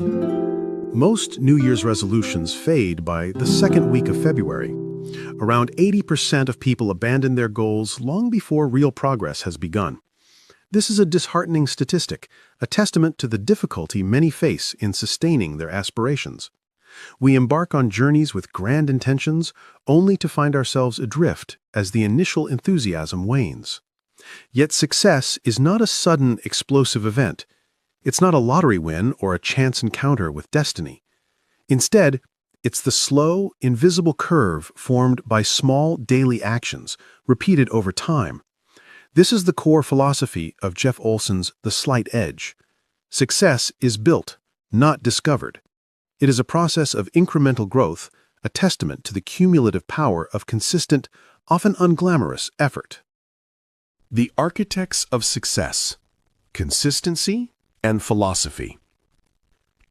Most New Year's resolutions fade by the second week of February. Around 80% of people abandon their goals long before real progress has begun. This is a disheartening statistic, a testament to the difficulty many face in sustaining their aspirations. We embark on journeys with grand intentions, only to find ourselves adrift as the initial enthusiasm wanes. Yet success is not a sudden, explosive event. It's not a lottery win or a chance encounter with destiny. Instead, it's the slow, invisible curve formed by small daily actions, repeated over time. This is the core philosophy of Jeff Olson's The Slight Edge. Success is built, not discovered. It is a process of incremental growth, a testament to the cumulative power of consistent, often unglamorous effort. The architects of success: consistency and philosophy.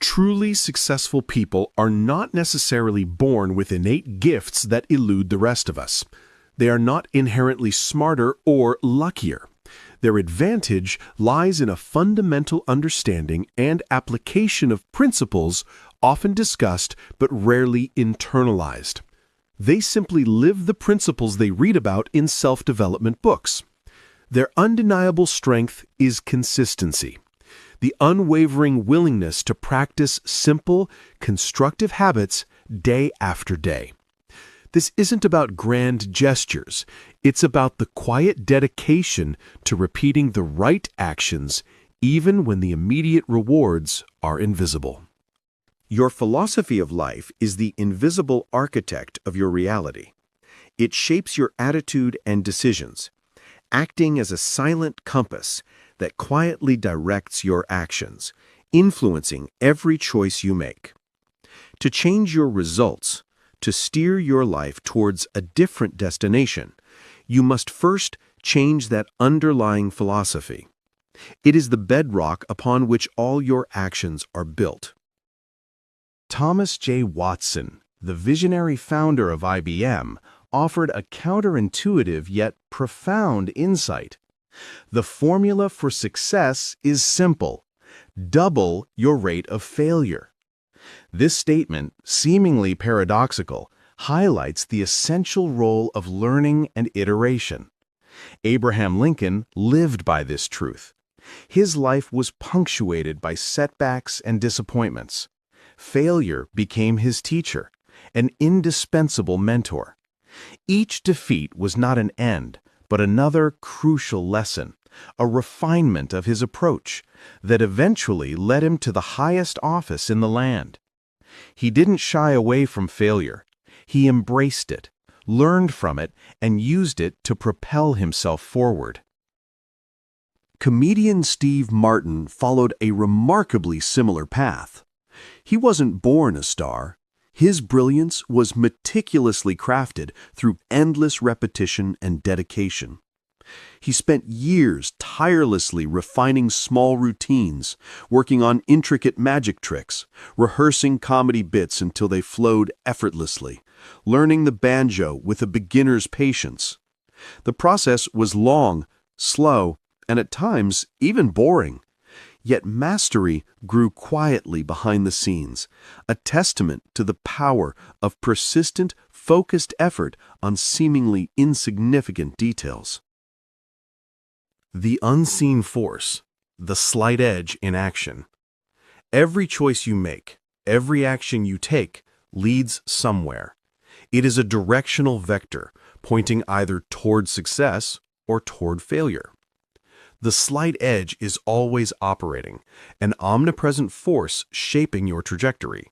Truly successful people are not necessarily born with innate gifts that elude the rest of us. They are not inherently smarter or luckier. Their advantage lies in a fundamental understanding and application of principles often discussed but rarely internalized. They simply live the principles they read about in self-development books. Their undeniable strength is consistency, the unwavering willingness to practice simple, constructive habits day after day. This isn't about grand gestures. It's about the quiet dedication to repeating the right actions even when the immediate rewards are invisible. Your philosophy of life is the invisible architect of your reality. It shapes your attitude and decisions, acting as a silent compass that quietly directs your actions, influencing every choice you make. To change your results, to steer your life towards a different destination, you must first change that underlying philosophy. It is the bedrock upon which all your actions are built. Thomas J. Watson, the visionary founder of IBM, offered a counterintuitive yet profound insight. The formula for success is simple: double your rate of failure. This statement, seemingly paradoxical, highlights the essential role of learning and iteration. Abraham Lincoln lived by this truth. His life was punctuated by setbacks and disappointments. Failure became his teacher, an indispensable mentor. Each defeat was not an end, but another crucial lesson, a refinement of his approach that eventually led him to the highest office in the land. He didn't shy away from failure. He embraced it, learned from it, and used it to propel himself forward. Comedian Steve Martin followed a remarkably similar path. He wasn't born a star. His brilliance was meticulously crafted through endless repetition and dedication. He spent years tirelessly refining small routines, working on intricate magic tricks, rehearsing comedy bits until they flowed effortlessly, learning the banjo with a beginner's patience. The process was long, slow, and at times even boring. Yet mastery grew quietly behind the scenes, a testament to the power of persistent, focused effort on seemingly insignificant details. The unseen force, the slight edge in action. Every choice you make, every action you take, leads somewhere. It is a directional vector, pointing either toward success or toward failure. The slight edge is always operating, an omnipresent force shaping your trajectory.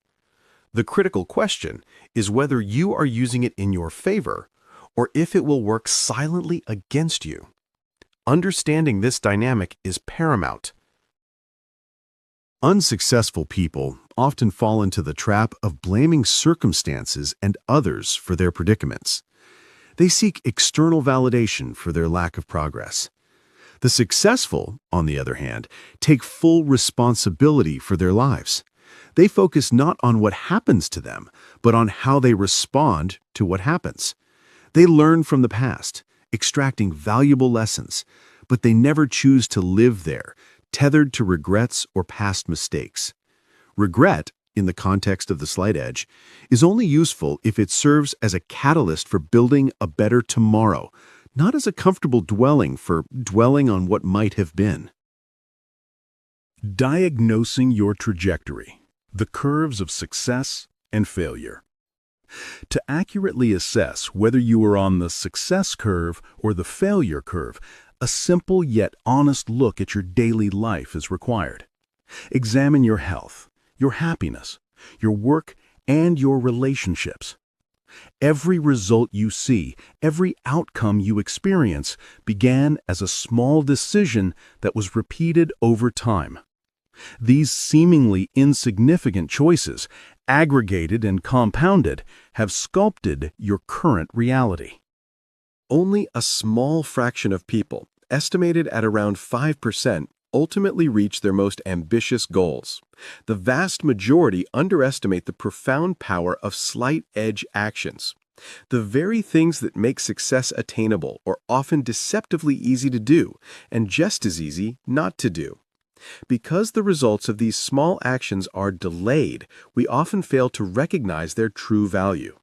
The critical question is whether you are using it in your favor or if it will work silently against you. Understanding this dynamic is paramount. Unsuccessful people often fall into the trap of blaming circumstances and others for their predicaments. They seek external validation for their lack of progress. The successful, on the other hand, take full responsibility for their lives. They focus not on what happens to them, but on how they respond to what happens. They learn from the past, extracting valuable lessons, but they never choose to live there, tethered to regrets or past mistakes. Regret, in the context of the slight edge, is only useful if it serves as a catalyst for building a better tomorrow, not as a comfortable dwelling for dwelling on what might have been. Diagnosing your trajectory, the curves of success and failure. To accurately assess whether you are on the success curve or the failure curve, a simple yet honest look at your daily life is required. Examine your health, your happiness, your work, and your relationships. Every result you see, every outcome you experience, began as a small decision that was repeated over time. These seemingly insignificant choices, aggregated and compounded, have sculpted your current reality. Only a small fraction of people, estimated at around 5%, ultimately reach their most ambitious goals. The vast majority underestimate the profound power of slight-edge actions. The very things that make success attainable are often deceptively easy to do, and just as easy not to do. Because the results of these small actions are delayed, we often fail to recognize their true value.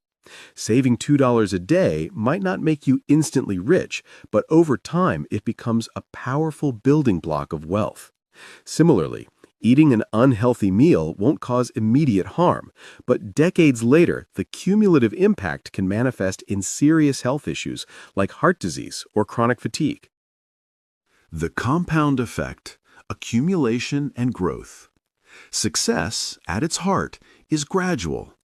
Saving $2 a day might not make you instantly rich, but over time it becomes a powerful building block of wealth. Similarly, eating an unhealthy meal won't cause immediate harm, but decades later, the cumulative impact can manifest in serious health issues like heart disease or chronic fatigue. The compound effect, accumulation and growth. Success, at its heart, is gradual.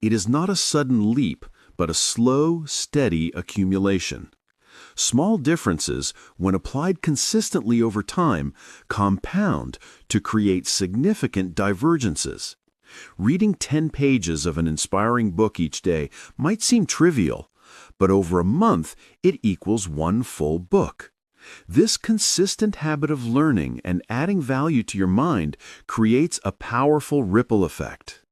It is not a sudden leap, but a slow, steady accumulation. Small differences, when applied consistently over time, compound to create significant divergences. Reading 10 pages of an inspiring book each day might seem trivial, but over a month it equals one full book. This consistent habit of learning and adding value to your mind creates a powerful ripple effect.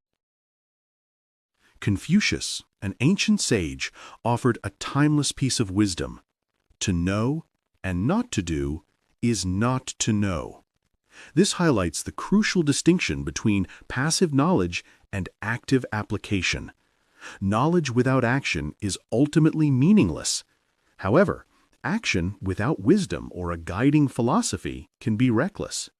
Confucius, an ancient sage, offered a timeless piece of wisdom. To know and not to do is not to know. This highlights the crucial distinction between passive knowledge and active application. Knowledge without action is ultimately meaningless. However, action without wisdom or a guiding philosophy can be reckless.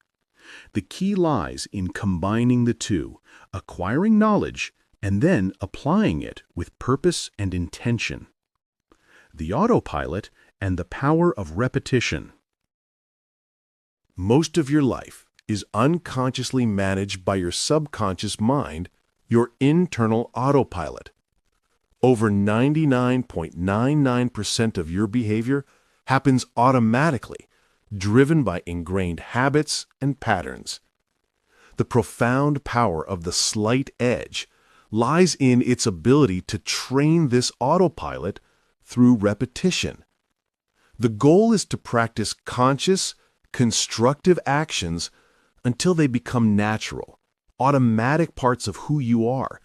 The key lies in combining the two, acquiring knowledge and then applying it with purpose and intention. The autopilot and the power of repetition. Most of your life is unconsciously managed by your subconscious mind, your internal autopilot. Over 99.99% of your behavior happens automatically, driven by ingrained habits and patterns. The profound power of the slight edge lies in its ability to train this autopilot through repetition. The goal is to practice conscious, constructive actions until they become natural, automatic parts of who you are,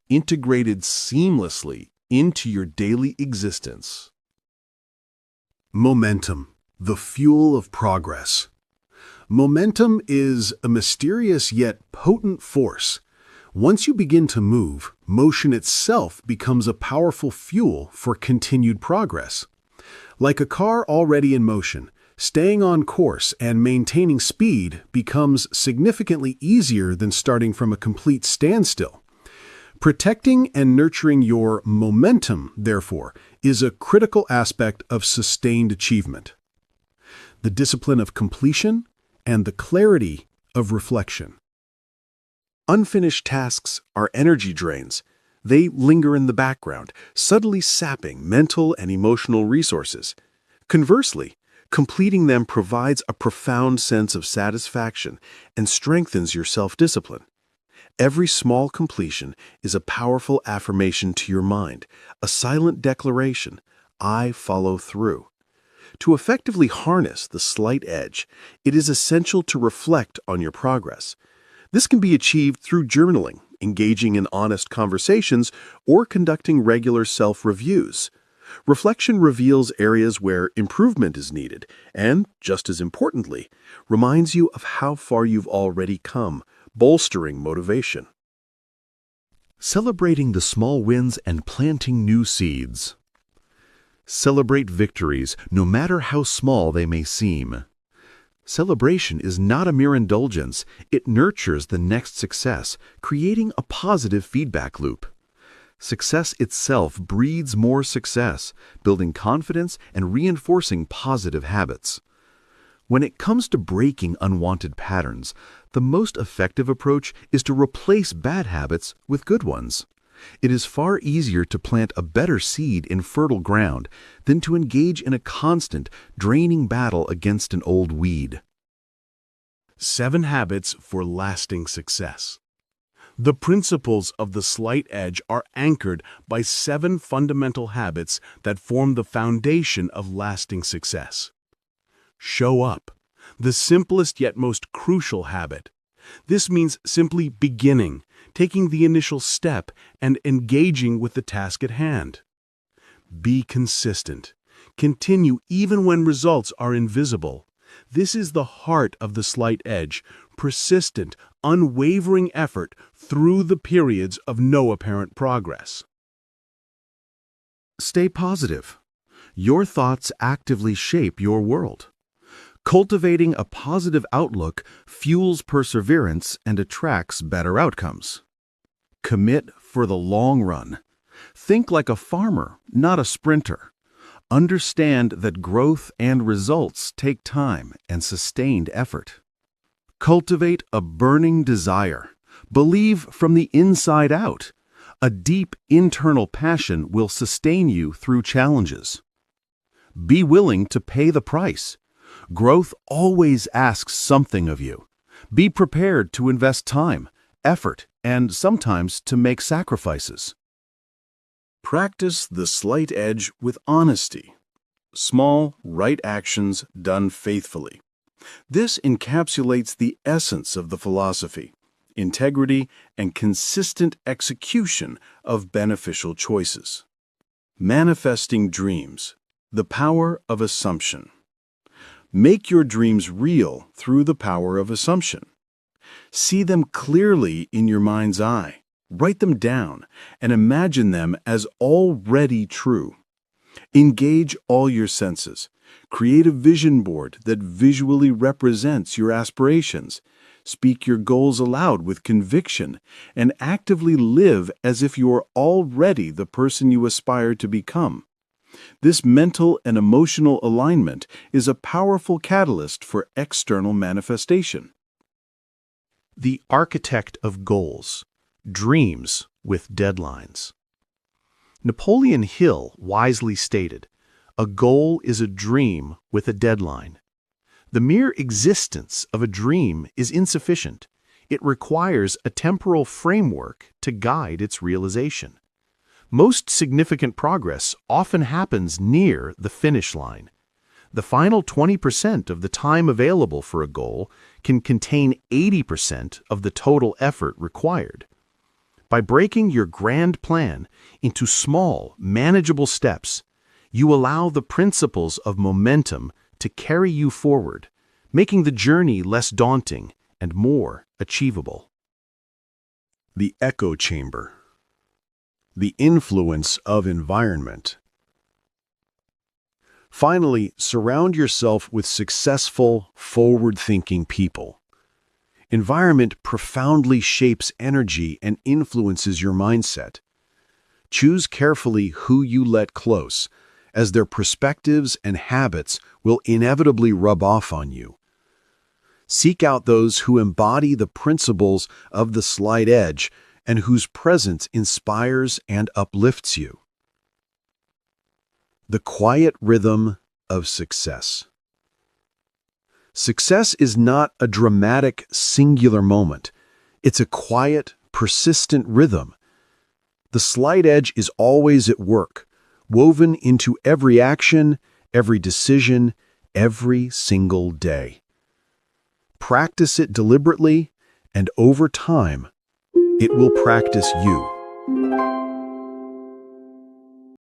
integrated seamlessly into your daily existence. Momentum, the fuel of progress. Momentum is a mysterious yet potent force. Once you begin to move, motion itself becomes a powerful fuel for continued progress. Like a car already in motion, staying on course and maintaining speed becomes significantly easier than starting from a complete standstill. Protecting and nurturing your momentum, therefore, is a critical aspect of sustained achievement. The discipline of completion and the clarity of reflection. Unfinished tasks are energy drains. They linger in the background, subtly sapping mental and emotional resources. Conversely, completing them provides a profound sense of satisfaction and strengthens your self-discipline. Every small completion is a powerful affirmation to your mind, a silent declaration, I follow through. To effectively harness the slight edge, it is essential to reflect on your progress. This can be achieved through journaling, engaging in honest conversations, or conducting regular self-reviews. Reflection reveals areas where improvement is needed and, just as importantly, reminds you of how far you've already come, bolstering motivation. Celebrating the small wins and planting new seeds. Celebrate victories, no matter how small they may seem. Celebration is not a mere indulgence, it nurtures the next success, creating a positive feedback loop. Success itself breeds more success, building confidence and reinforcing positive habits. When it comes to breaking unwanted patterns, the most effective approach is to replace bad habits with good ones. It is far easier to plant a better seed in fertile ground than to engage in a constant, draining battle against an old weed. 7 Habits for Lasting Success. The principles of the slight edge are anchored by 7 fundamental habits that form the foundation of lasting success. Show up, the simplest yet most crucial habit. This means simply beginning, taking the initial step, and engaging with the task at hand. Be consistent. Continue even when results are invisible. This is the heart of the slight edge, persistent, unwavering effort through the periods of no apparent progress. Stay positive. Your thoughts actively shape your world. Cultivating a positive outlook fuels perseverance and attracts better outcomes. Commit for the long run. Think like a farmer, not a sprinter. Understand that growth and results take time and sustained effort. Cultivate a burning desire. Believe from the inside out. A deep internal passion will sustain you through challenges. Be willing to pay the price. Growth always asks something of you. Be prepared to invest time, effort, and sometimes to make sacrifices. Practice the slight edge with honesty. Small, right actions done faithfully. This encapsulates the essence of the philosophy, integrity, and consistent execution of beneficial choices. Manifesting dreams. The power of assumption. Make your dreams real through the power of assumption. See them clearly in your mind's eye. Write them down and imagine them as already true. Engage all your senses. Create a vision board that visually represents your aspirations. Speak your goals aloud with conviction and actively live as if you are already the person you aspire to become. This mental and emotional alignment is a powerful catalyst for external manifestation. The architect of goals. Dreams with deadlines. Napoleon Hill wisely stated, "A goal is a dream with a deadline." The mere existence of a dream is insufficient. It requires a temporal framework to guide its realization. Most significant progress often happens near the finish line. The final 20% of the time available for a goal can contain 80% of the total effort required. By breaking your grand plan into small, manageable steps, you allow the principles of momentum to carry you forward, making the journey less daunting and more achievable. The echo chamber. The influence of environment. Finally, surround yourself with successful, forward-thinking people. Environment profoundly shapes energy and influences your mindset. Choose carefully who you let close, as their perspectives and habits will inevitably rub off on you. Seek out those who embody the principles of the slight edge and whose presence inspires and uplifts you. The quiet rhythm of success. Success is not a dramatic, singular moment. It's a quiet, persistent rhythm. The slight edge is always at work, woven into every action, every decision, every single day. Practice it deliberately, and over time, it will practice you.